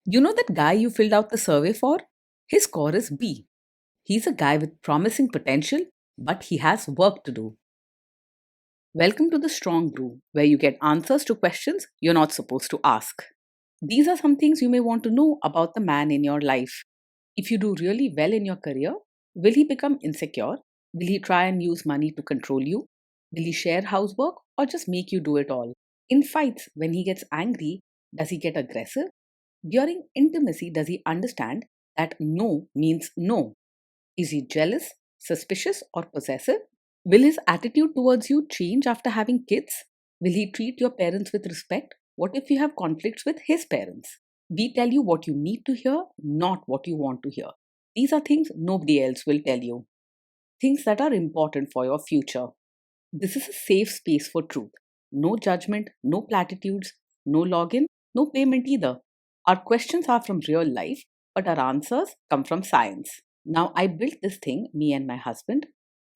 You know that guy you filled out the survey for? His score is B. He's a guy with promising potential, but he has work to do. Welcome to the Strong Brew, where you get answers to questions you're not supposed to ask. These are some things you may want to know about the man in your life. If you do really well in your career, will he become insecure? Will he try and use money to control you? Will he share housework or just make you do it all? In fights, when he gets angry, does he get aggressive? During intimacy, does he understand that no means no? Is he jealous, suspicious, or possessive? Will his attitude towards you change after having kids? Will he treat your parents with respect? What if you have conflicts with his parents? We tell you what you need to hear, not what you want to hear. These are things nobody else will tell you, things that are important for your future. This is a safe space for truth. No judgment, no platitudes, no login, no payment either. Our questions are from real life, but our answers come from science. Now, I built this thing, me and my husband,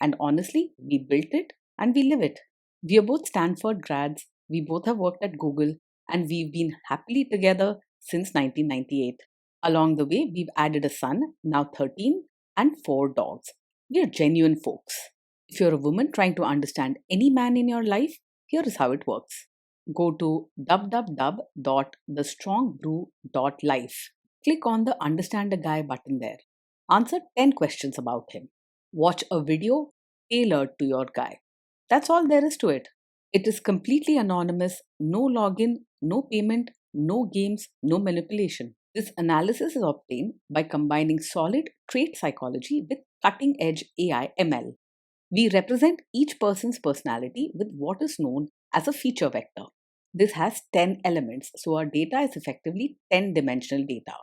and honestly, we built it and we live it. We are both Stanford grads, we both have worked at Google, and we've been happily together since 1998. Along the way, we've added a son, now 13, and 4 dogs. We are genuine folks. If you're a woman trying to understand any man in your life, here is how it works. Go to www.thestrongbrew.life. Click on the Understand a Guy button there. Answer 10 questions about him. Watch a video tailored to your guy. That's all there is to it. It is completely anonymous, no login, no payment, no games, no manipulation. This analysis is obtained by combining solid trait psychology with cutting edge AI ML. We represent each person's personality with what is known as a feature vector. This has 10 elements, so our data is effectively 10 dimensional data.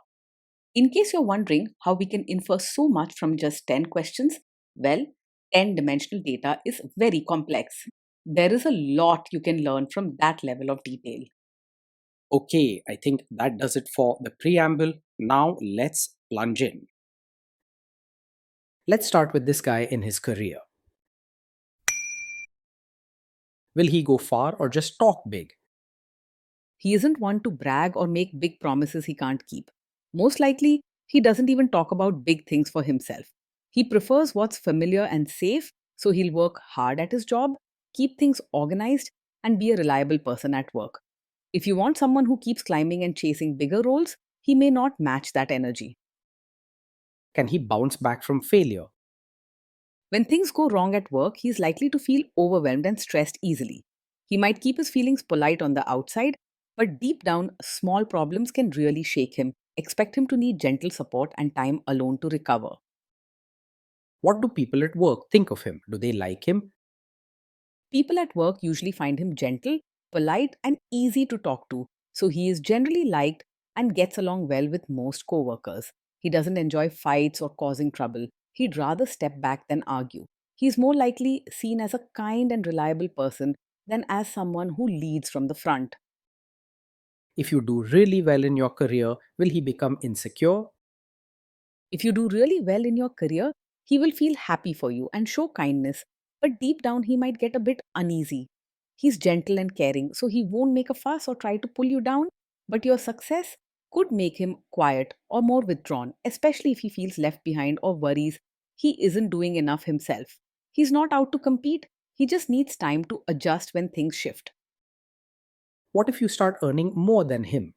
In case you're wondering how we can infer so much from just 10 questions, well, 10 dimensional data is very complex. There is a lot you can learn from that level of detail. Okay, I think that does it for the preamble. Now let's plunge in. Let's start with this guy in his career. Will he go far or just talk big? He isn't one to brag or make big promises he can't keep. Most likely, he doesn't even talk about big things for himself. He prefers what's familiar and safe, so he'll work hard at his job, keep things organized, and be a reliable person at work. If you want someone who keeps climbing and chasing bigger roles, he may not match that energy. Can he bounce back from failure? When things go wrong at work, he's likely to feel overwhelmed and stressed easily. He might keep his feelings polite on the outside, but deep down, small problems can really shake him. Expect him to need gentle support and time alone to recover. What do people at work think of him? Do they like him? People at work usually find him gentle, polite, and easy to talk to, so he is generally liked and gets along well with most coworkers. He doesn't enjoy fights or causing trouble. He'd rather step back than argue. He's more likely seen as a kind and reliable person than as someone who leads from the front. If you do really well in your career, will he become insecure? If you do really well in your career, he will feel happy for you and show kindness, but deep down he might get a bit uneasy. He's gentle and caring, so he won't make a fuss or try to pull you down, but your success could make him quiet or more withdrawn, especially if he feels left behind or worries he isn't doing enough himself. He's not out to compete, he just needs time to adjust when things shift. What if you start earning more than him?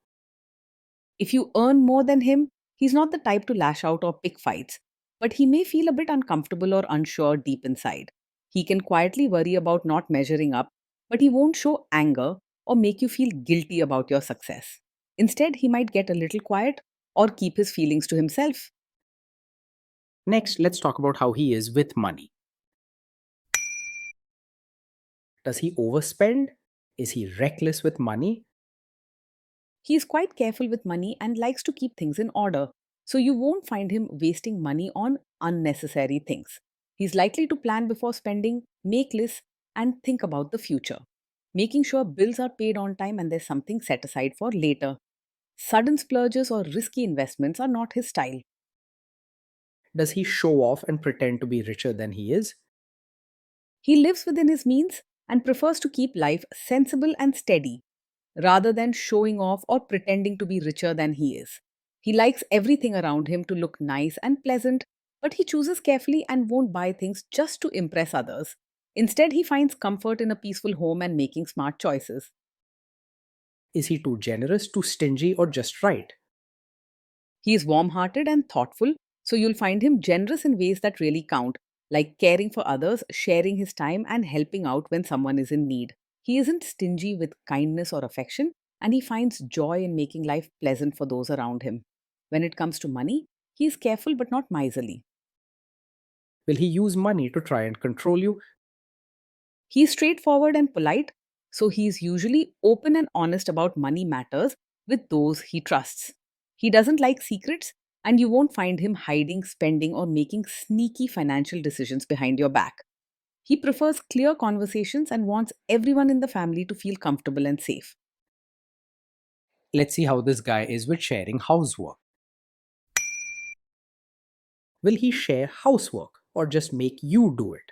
If you earn more than him, he's not the type to lash out or pick fights, but he may feel a bit uncomfortable or unsure deep inside. He can quietly worry about not measuring up, but he won't show anger or make you feel guilty about your success. Instead, he might get a little quiet or keep his feelings to himself. Next, let's talk about how he is with money. Does he overspend? Is he reckless with money? He is quite careful with money and likes to keep things in order, so you won't find him wasting money on unnecessary things. He's likely to plan before spending, make lists, and think about the future, making sure bills are paid on time and there's something set aside for later. Sudden splurges or risky investments are not his style. Does he show off and pretend to be richer than he is? He lives within his means and prefers to keep life sensible and steady rather than showing off or pretending to be richer than he is. He likes everything around him to look nice and pleasant, but he chooses carefully and won't buy things just to impress others. Instead, he finds comfort in a peaceful home and making smart choices. Is he too generous, too stingy, or just right? He is warm hearted and thoughtful, so you'll find him generous in ways that really count, like caring for others, sharing his time, and helping out when someone is in need. He isn't stingy with kindness or affection, and he finds joy in making life pleasant for those around him. When it comes to money, he is careful but not miserly. Will he use money to try and control you? He is straightforward and polite, so he is usually open and honest about money matters with those he trusts. He doesn't like secrets, and you won't find him hiding, spending, or making sneaky financial decisions behind your back. He prefers clear conversations and wants everyone in the family to feel comfortable and safe. Let's see how this guy is with sharing housework. Will he share housework or just make you do it?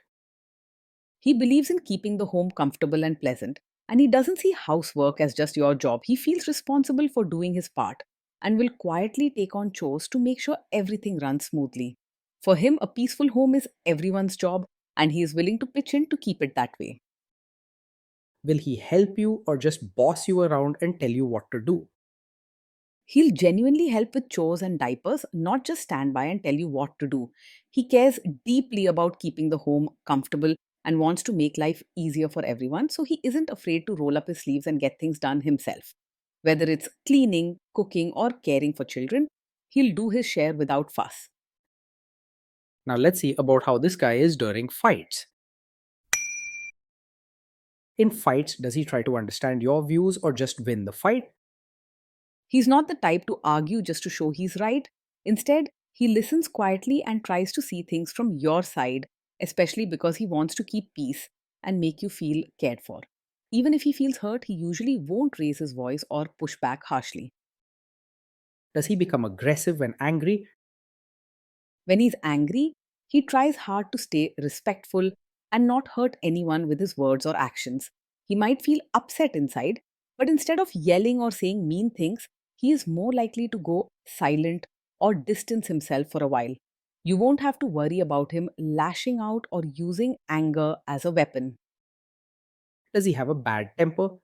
He believes in keeping the home comfortable and pleasant, and he doesn't see housework as just your job. He feels responsible for doing his part and will quietly take on chores to make sure everything runs smoothly. For him, a peaceful home is everyone's job, and he is willing to pitch in to keep it that way. Will he help you or just boss you around and tell you what to do? He'll genuinely help with chores and diapers, not just stand by and tell you what to do. He cares deeply about keeping the home comfortable and wants to make life easier for everyone, so he isn't afraid to roll up his sleeves and get things done himself. Whether it's cleaning, cooking, or caring for children, he'll do his share without fuss. Now let's see about how this guy is during fights. In fights, does he try to understand your views or just win the fight? He's not the type to argue just to show he's right. Instead, he listens quietly and tries to see things from your side, especially because he wants to keep peace and make you feel cared for. Even if he feels hurt, he usually won't raise his voice or push back harshly. Does he become aggressive when angry? When he's angry, he tries hard to stay respectful and not hurt anyone with his words or actions. He might feel upset inside, but instead of yelling or saying mean things, he is more likely to go silent or distance himself for a while. You won't have to worry about him lashing out or using anger as a weapon. Does he have a bad temper?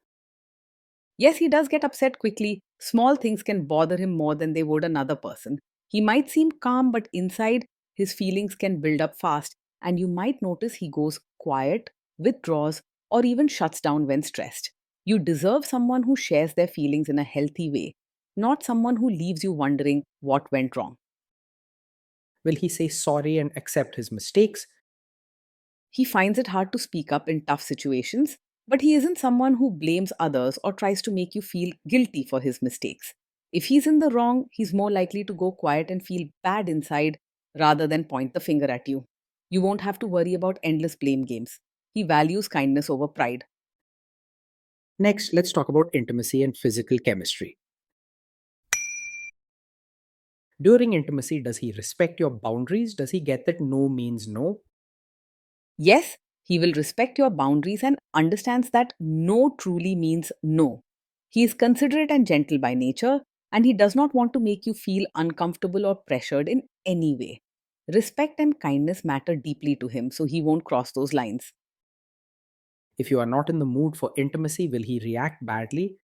Yes, he does get upset quickly. Small things can bother him more than they would another person. He might seem calm, but inside, his feelings can build up fast, and you might notice he goes quiet, withdraws, or even shuts down when stressed. You deserve someone who shares their feelings in a healthy way, not someone who leaves you wondering what went wrong. Will he say sorry and accept his mistakes? He finds it hard to speak up in tough situations, but he isn't someone who blames others or tries to make you feel guilty for his mistakes. If he's in the wrong, he's more likely to go quiet and feel bad inside rather than point the finger at you. You won't have to worry about endless blame games. He values kindness over pride. Next, let's talk about intimacy and physical chemistry. During intimacy, does he respect your boundaries? Does he get that no means no? Yes, he will respect your boundaries and understands that no truly means no. He is considerate and gentle by nature, and he does not want to make you feel uncomfortable or pressured in any way. Respect and kindness matter deeply to him, so he won't cross those lines. If you are not in the mood for intimacy, will he react badly?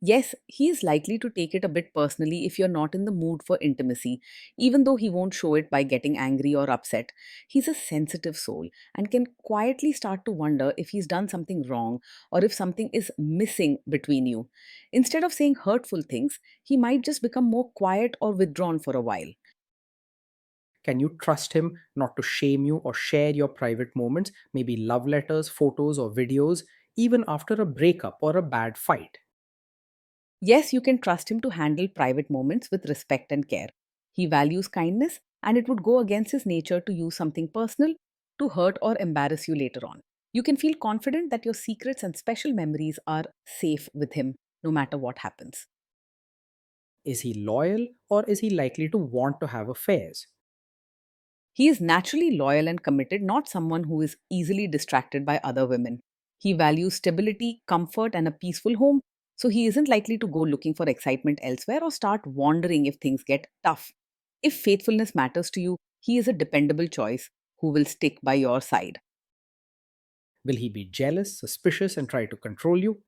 Yes, he is likely to take it a bit personally if you're not in the mood for intimacy, even though he won't show it by getting angry or upset. He's a sensitive soul and can quietly start to wonder if he's done something wrong or if something is missing between you. Instead of saying hurtful things, he might just become more quiet or withdrawn for a while. Can you trust him not to shame you or share your private moments, maybe love letters, photos, or videos, even after a breakup or a bad fight? Yes, you can trust him to handle private moments with respect and care. He values kindness, and it would go against his nature to use something personal to hurt or embarrass you later on. You can feel confident that your secrets and special memories are safe with him, no matter what happens. Is he loyal or is he likely to want to have affairs? He is naturally loyal and committed, not someone who is easily distracted by other women. He values stability, comfort, and a peaceful home, So he isn't likely to go looking for excitement elsewhere or start wondering if things get tough. If faithfulness matters to you, he is a dependable choice who will stick by your side. Will he be jealous, suspicious, and try to control you?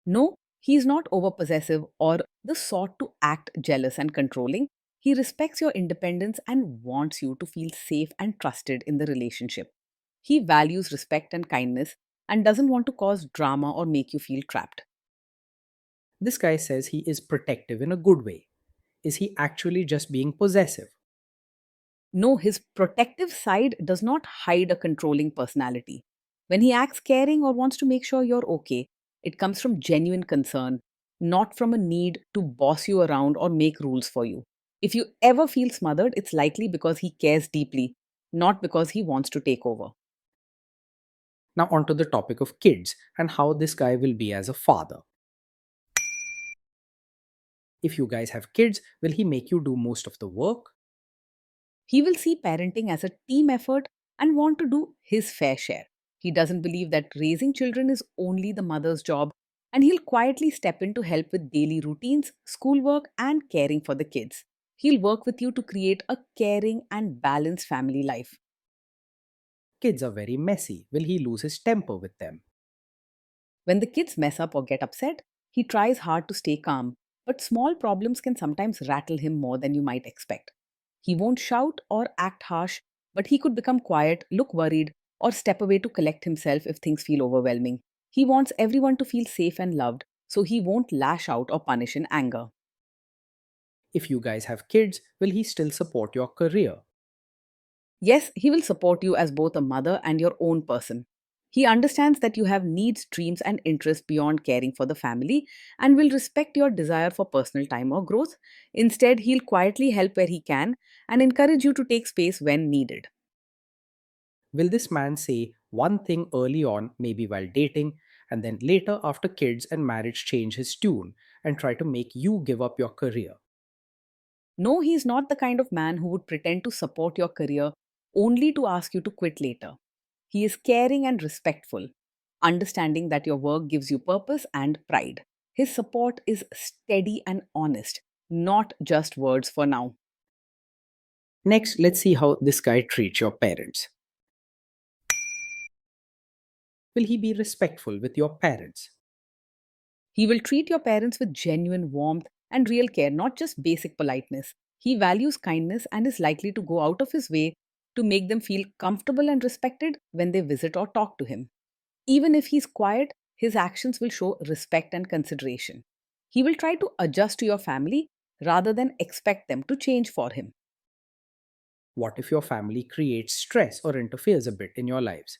No, he is not overpossessive or the sort to act jealous and controlling. He respects your independence and wants you to feel safe and trusted in the relationship. He values respect and kindness and doesn't want to cause drama or make you feel trapped. This guy says he is protective in a good way. Is he actually just being possessive? No, his protective side does not hide a controlling personality. When he acts caring or wants to make sure you're okay, it comes from genuine concern, not from a need to boss you around or make rules for you. If you ever feel smothered, it's likely because he cares deeply, not because he wants to take over. Now, on to the topic of kids and how this guy will be as a father. If you guys have kids, will he make you do most of the work? He will see parenting as a team effort and want to do his fair share. He doesn't believe that raising children is only the mother's job, and he'll quietly step in to help with daily routines, schoolwork, and caring for the kids. He'll work with you to create a caring and balanced family life. Kids are very messy. Will he lose his temper with them? When the kids mess up or get upset, he tries hard to stay calm, but small problems can sometimes rattle him more than you might expect. He won't shout or act harsh, but he could become quiet, look worried, or step away to collect himself if things feel overwhelming. He wants everyone to feel safe and loved, so he won't lash out or punish in anger. If you guys have kids, will he still support your career? Yes, he will support you as both a mother and your own person. He understands that you have needs, dreams, and interests beyond caring for the family and will respect your desire for personal time or growth. Instead, he'll quietly help where he can and encourage you to take space when needed. Will this man say one thing early on, maybe while dating, and then later after kids and marriage change his tune and try to make you give up your career? No, he's not the kind of man who would pretend to support your career only to ask you to quit later. He is caring and respectful, understanding that your work gives you purpose and pride. His support is steady and honest, not just words for now. Next, let's see how this guy treats your parents. Will he be respectful with your parents? He will treat your parents with genuine warmth and real care, not just basic politeness. He values kindness and is likely to go out of his way to make them feel comfortable and respected when they visit or talk to him. Even if he's quiet, his actions will show respect and consideration. He will try to adjust to your family rather than expect them to change for him. What if your family creates stress or interferes a bit in your lives?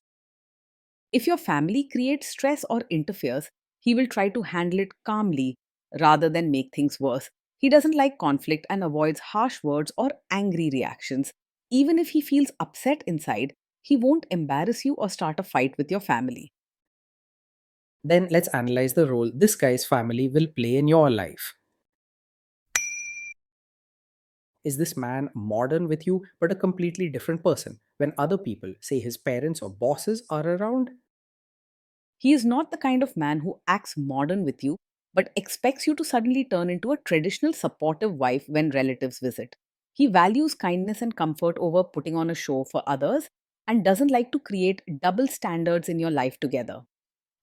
If your family creates stress or interferes, he will try to handle it calmly rather than make things worse. He doesn't like conflict and avoids harsh words or angry reactions. Even if he feels upset inside, he won't embarrass you or start a fight with your family. Then let's analyze the role this guy's family will play in your life. Is this man modern with you but a completely different person when other people, say his parents or bosses, are around? He is not the kind of man who acts modern with you, but expects you to suddenly turn into a traditional supportive wife when relatives visit. He values kindness and comfort over putting on a show for others and doesn't like to create double standards in your life together.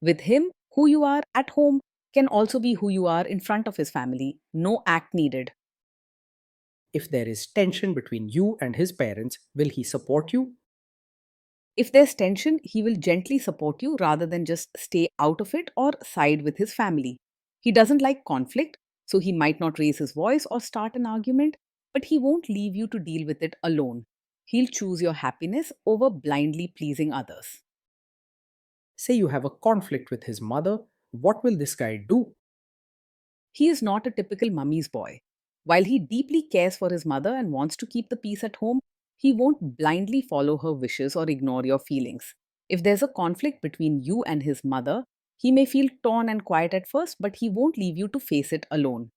With him, who you are at home can also be who you are in front of his family. No act needed. If there is tension between you and his parents, will he support you? If there's tension, he will gently support you rather than just stay out of it or side with his family. He doesn't like conflict, so he might not raise his voice or start an argument, but he won't leave you to deal with it alone. He'll choose your happiness over blindly pleasing others. Say you have a conflict with his mother, what will this guy do? He is not a typical mummy's boy. While he deeply cares for his mother and wants to keep the peace at home, he won't blindly follow her wishes or ignore your feelings. If there's a conflict between you and his mother, he may feel torn and quiet at first, but he won't leave you to face it alone.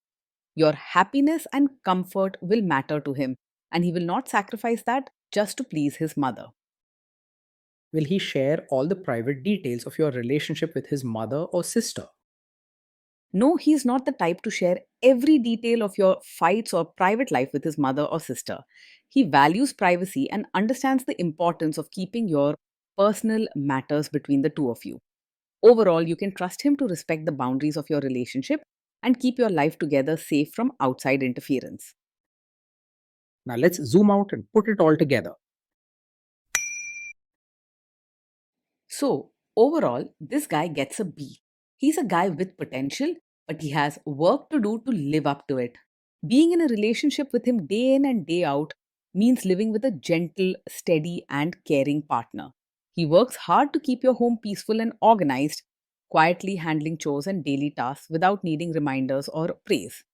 Your happiness and comfort will matter to him, and he will not sacrifice that just to please his mother. Will he share all the private details of your relationship with his mother or sister? No, he's not the type to share every detail of your fights or private life with his mother or sister. He values privacy and understands the importance of keeping your personal matters between the two of you. Overall, you can trust him to respect the boundaries of your relationship and keep your life together safe from outside interference. Now let's zoom out and put it all together. So, overall, this guy gets a B. He's a guy with potential, but he has work to do to live up to it. Being in a relationship with him day in and day out means living with a gentle, steady, and caring partner. He works hard to keep your home peaceful and organized, quietly handling chores and daily tasks without needing reminders or praise.